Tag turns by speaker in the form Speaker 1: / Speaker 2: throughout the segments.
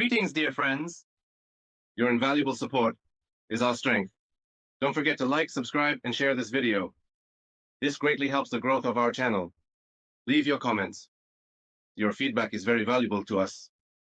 Speaker 1: Greetings, dear friends. Your invaluable support is our strength. Don't forget to like, subscribe, and share this video. This greatly helps the growth of our channel. Leave your comments. Your feedback is very valuable to us.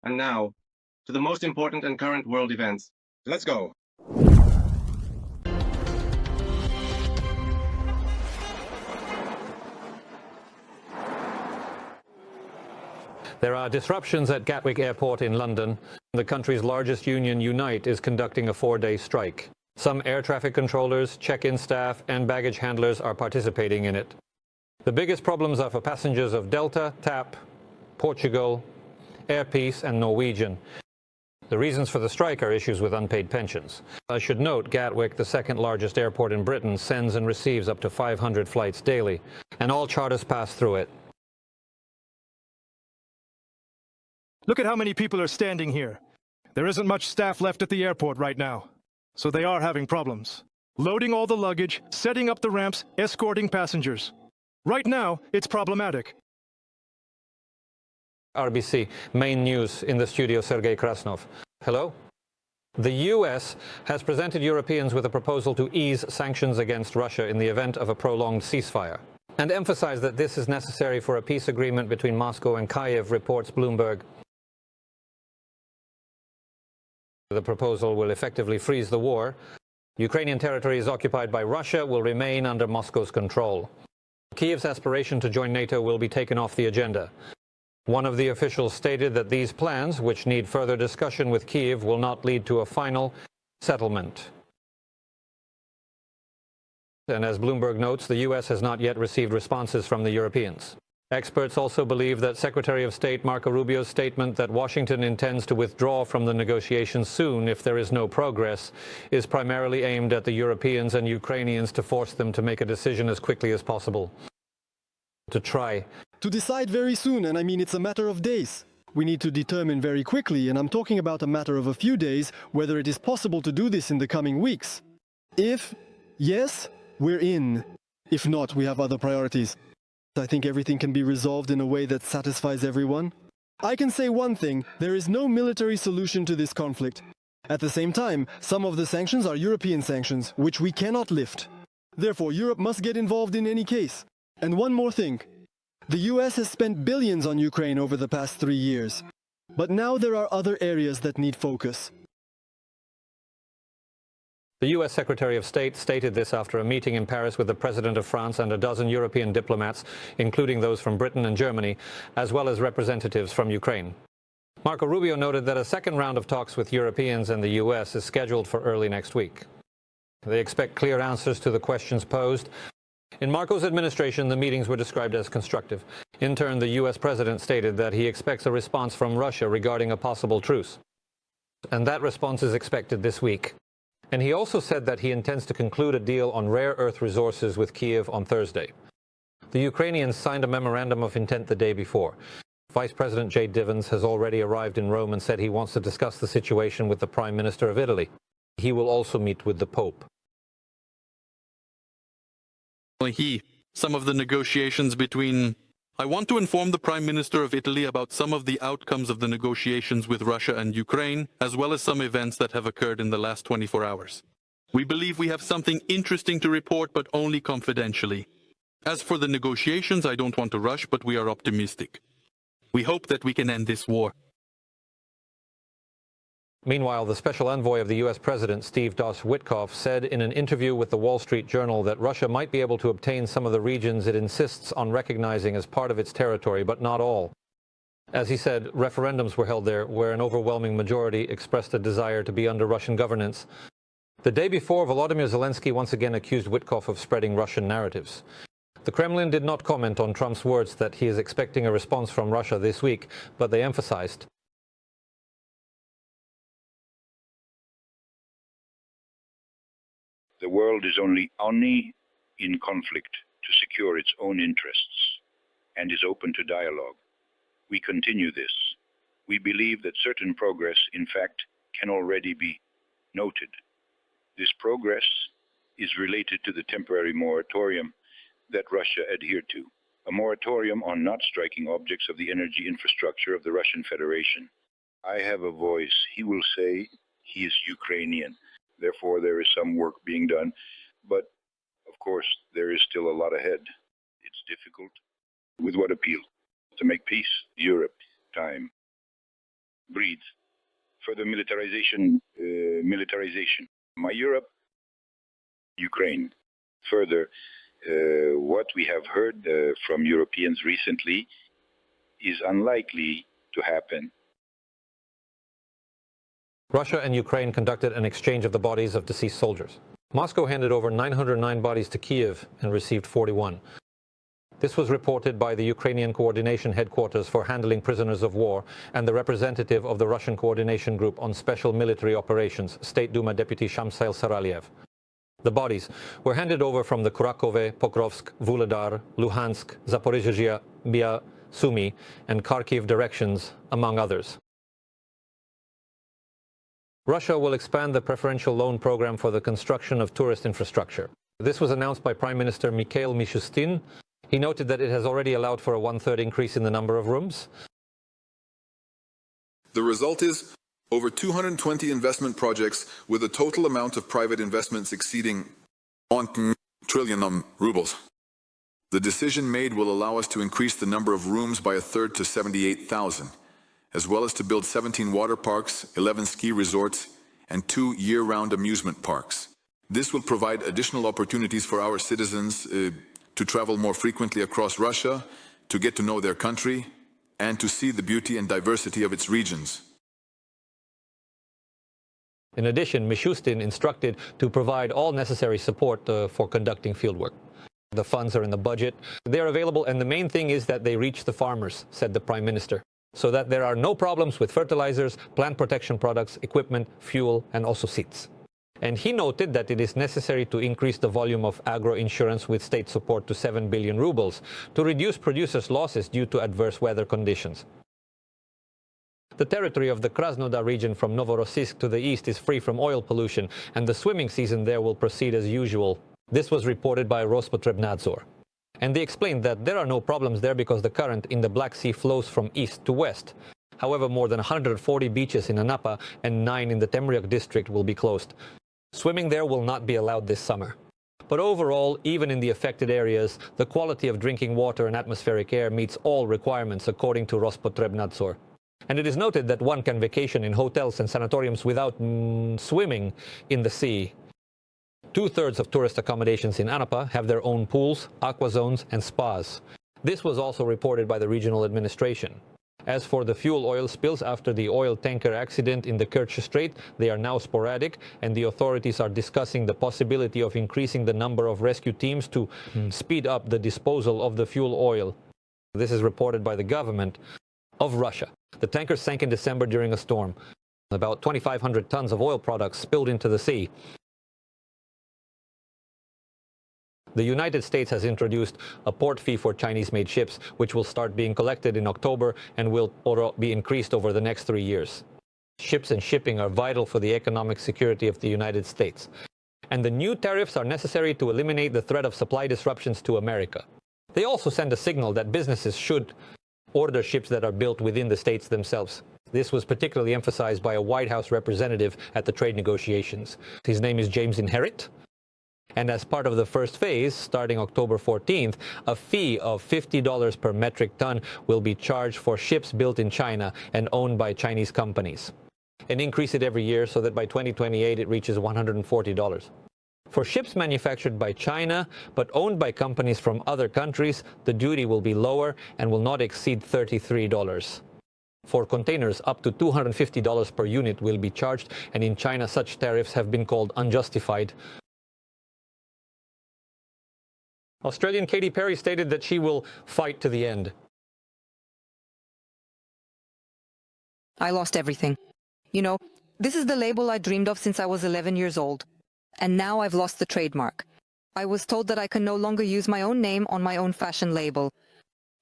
Speaker 1: And now, to the most important and current world events. Let's go.
Speaker 2: There are disruptions at Gatwick Airport in London. The country's largest union, Unite, is conducting a 4-day strike. Some air traffic controllers, check-in staff, and baggage handlers are participating in it. The biggest problems are for passengers of Delta, TAP, Portugal, Air Peace, and Norwegian. The reasons for the strike are issues with unpaid pensions. I should note Gatwick, the second largest airport in Britain, sends and receives up to 500 flights daily, and all charters pass through it.
Speaker 3: Look at how many people are standing here. There isn't much staff left at the airport right now, so they are having problems. Loading all the luggage, setting up the ramps, escorting passengers. Right now, it's problematic.
Speaker 2: RBC, main news in the studio, Sergei Krasnov. Hello? The US has presented Europeans with a proposal to ease sanctions against Russia in the event of a prolonged ceasefire, and emphasized that this is necessary for a peace agreement between Moscow and Kyiv, reports Bloomberg. The proposal will effectively freeze the war. Ukrainian territories occupied by Russia will remain under Moscow's control. Kyiv's aspiration to join NATO will be taken off the agenda. One of the officials stated that these plans, which need further discussion with Kyiv, will not lead to a final settlement. And as Bloomberg notes, the US has not yet received responses from the Europeans. Experts also believe that Secretary of State Marco Rubio's statement that Washington intends to withdraw from the negotiations soon if there is no progress is primarily aimed at the Europeans and Ukrainians to force them to make a decision as quickly as possible.
Speaker 4: To decide very soon, and I mean it's a matter of days. We need to determine very quickly, and I'm talking about a matter of a few days, whether it is possible to do this in the coming weeks. If yes, we're in. If not, we have other priorities. I think everything can be resolved in a way that satisfies everyone. I can say one thing, there is no military solution to this conflict. At the same time, some of the sanctions are European sanctions, which we cannot lift. Therefore, Europe must get involved in any case. And one more thing. The US has spent billions on Ukraine over the past 3 years. But now there are other areas that need focus.
Speaker 2: The US Secretary of State stated this after a meeting in Paris with the President of France and a dozen European diplomats, including those from Britain and Germany, as well as representatives from Ukraine. Marco Rubio noted that a second round of talks with Europeans and the US is scheduled for early next week. They expect clear answers to the questions posed. In Marco's administration, the meetings were described as constructive. In turn, the US President stated that he expects a response from Russia regarding a possible truce. And that response is expected this week. And he also said that he intends to conclude a deal on rare earth resources with Kyiv on Thursday. The Ukrainians signed a memorandum of intent the day before. Vice President J. Divens has already arrived in Rome and said he wants to discuss the situation with the Prime Minister of Italy. He will also meet with the Pope.
Speaker 5: Some of the negotiations between... I want to inform the Prime Minister of Italy about some of the outcomes of the negotiations with Russia and Ukraine, as well as some events that have occurred in the last 24 hours. We believe we have something interesting to report, but only confidentially. As for the negotiations, I don't want to rush, but we are optimistic. We hope that we can end this war.
Speaker 2: Meanwhile, the special envoy of the U.S. President, Steve Witkoff, said in an interview with the Wall Street Journal that Russia might be able to obtain some of the regions it insists on recognizing as part of its territory, but not all. As he said, referendums were held there where an overwhelming majority expressed a desire to be under Russian governance. The day before, Volodymyr Zelensky once again accused Witkoff of spreading Russian narratives. The Kremlin did not comment on Trump's words that he is expecting a response from Russia this week, but they emphasized
Speaker 6: the world is only in conflict to secure its own interests and is open to dialogue. We continue this. We believe that certain progress, in fact, can already be noted. This progress is related to the temporary moratorium that Russia adhered to, a moratorium on not striking objects of the energy infrastructure of the Russian Federation. I have a voice. He will say he is Ukrainian. Therefore, there is some work being done. But, of course, there is still a lot ahead. It's difficult. With what appeal? To make peace? Europe. Time. Breathe. Further militarization. My Europe? Ukraine. Further, what we have heard from Europeans recently is unlikely to happen.
Speaker 2: Russia and Ukraine conducted an exchange of the bodies of deceased soldiers. Moscow handed over 909 bodies to Kiev and received 41. This was reported by the Ukrainian Coordination Headquarters for Handling Prisoners of War and the representative of the Russian Coordination Group on Special Military Operations, State Duma Deputy Shamsail Saralyev. The bodies were handed over from the Kurakhove, Pokrovsk, Vuhledar, Luhansk, Zaporizhzhia, Bia, Sumy, and Kharkiv directions, among others. Russia will expand the preferential loan program for the construction of tourist infrastructure. This was announced by Prime Minister Mikhail Mishustin. He noted that it has already allowed for a 1/3 increase in the number of rooms.
Speaker 7: The result is over 220 investment projects with a total amount of private investments exceeding 1 trillion rubles. The decision made will allow us to increase the number of rooms by 1/3 to 78,000, as well as to build 17 water parks, 11 ski resorts, and 2 year-round amusement parks. This will provide additional opportunities for our citizens to travel more frequently across Russia, to get to know their country, and to see the beauty and diversity of its regions.
Speaker 2: In addition, Mishustin instructed to provide all necessary support for conducting fieldwork. The funds are in the budget. They're available, and the main thing is that they reach the farmers, said the Prime Minister, so that there are no problems with fertilizers, plant protection products, equipment, fuel, and also seeds. And he noted that it is necessary to increase the volume of agro-insurance with state support to 7 billion rubles to reduce producers' losses due to adverse weather conditions. The territory of the Krasnodar region from Novorossiysk to the east is free from oil pollution, and the swimming season there will proceed as usual. This was reported by Rospotrebnadzor. And they explained that there are no problems there because the current in the Black Sea flows from east to west. However, more than 140 beaches in Anapa and 9 in the Temryuk district will be closed. Swimming there will not be allowed this summer. But overall, even in the affected areas, the quality of drinking water and atmospheric air meets all requirements, according to Rospotrebnadzor. And it is noted that one can vacation in hotels and sanatoriums without swimming in the sea. 2/3 of tourist accommodations in Anapa have their own pools, aqua zones, and spas. This was also reported by the regional administration. As for the fuel oil spills after the oil tanker accident in the Kerch Strait, they are now sporadic, and the authorities are discussing the possibility of increasing the number of rescue teams to speed up the disposal of the fuel oil. This is reported by the government of Russia. The tanker sank in December during a storm. About 2,500 tons of oil products spilled into the sea. The United States has introduced a port fee for Chinese-made ships, which will start being collected in October and will be increased over the next 3 years. Ships and shipping are vital for the economic security of the United States. And the new tariffs are necessary to eliminate the threat of supply disruptions to America. They also send a signal that businesses should order ships that are built within the states themselves. This was particularly emphasized by a White House representative at the trade negotiations. His name is James Inherit. And as part of the first phase, starting October 14th, a fee of $50 per metric ton will be charged for ships built in China and owned by Chinese companies. And increase it every year so that by 2028 it reaches $140. For ships manufactured by China but owned by companies from other countries, the duty will be lower and will not exceed $33. For containers, up to $250 per unit will be charged, and in China such tariffs have been called unjustified. Australian Katy Perry stated that she will fight to the end.
Speaker 8: I lost everything. You know, this is the label I dreamed of since I was 11 years old. And now I've lost the trademark. I was told that I can no longer use my own name on my own fashion label.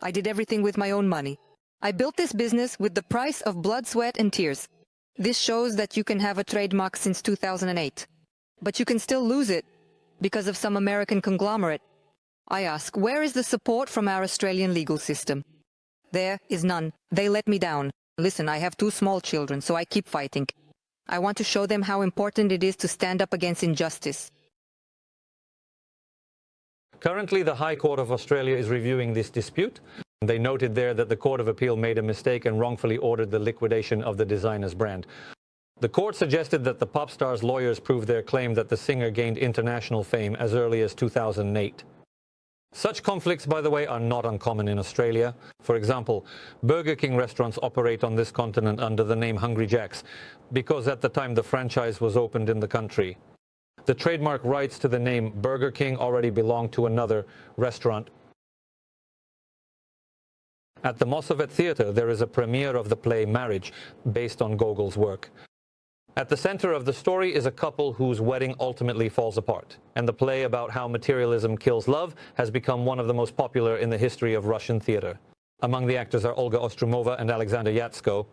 Speaker 8: I did everything with my own money. I built this business with the price of blood, sweat, and tears. This shows that you can have a trademark since 2008. But you can still lose it because of some American conglomerate. I ask, where is the support from our Australian legal system? There is none. They let me down. Listen, I have 2 small children, so I keep fighting. I want to show them how important it is to stand up against injustice.
Speaker 2: Currently, the High Court of Australia is reviewing this dispute. They noted there that the Court of Appeal made a mistake and wrongfully ordered the liquidation of the designer's brand. The court suggested that the pop star's lawyers prove their claim that the singer gained international fame as early as 2008. Such conflicts, by the way, are not uncommon in Australia. For example, Burger King restaurants operate on this continent under the name Hungry Jack's because at the time the franchise was opened in the country. The trademark rights to the name Burger King already belonged to another restaurant. At the Mossavet Theatre, there is a premiere of the play Marriage, based on Gogol's work. At the center of the story is a couple whose wedding ultimately falls apart, and the play about how materialism kills love has become one of the most popular in the history of Russian theater. Among the actors are Olga Ostromova and Alexander Yatsko.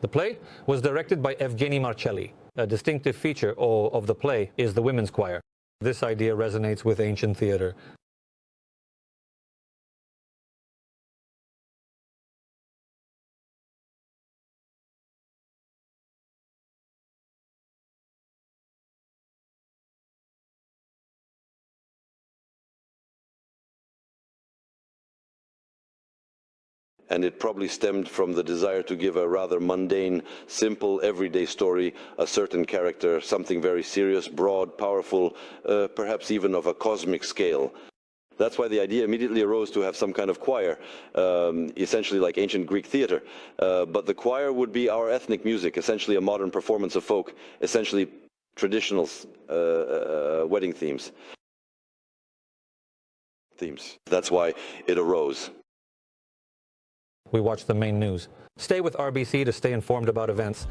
Speaker 2: The play was directed by Evgeny Marcelli. A distinctive feature of the play is the women's choir. This idea resonates with ancient theater.
Speaker 9: And it probably stemmed from the desire to give a rather mundane, simple, everyday story, a certain character, something very serious, broad, powerful, perhaps even of a cosmic scale. That's why the idea immediately arose to have some kind of choir, essentially like ancient Greek theater. But the choir would be our ethnic music, essentially a modern performance of folk, essentially traditional wedding themes. That's why it arose.
Speaker 2: We watch the main news. Stay with RBC to stay informed about events.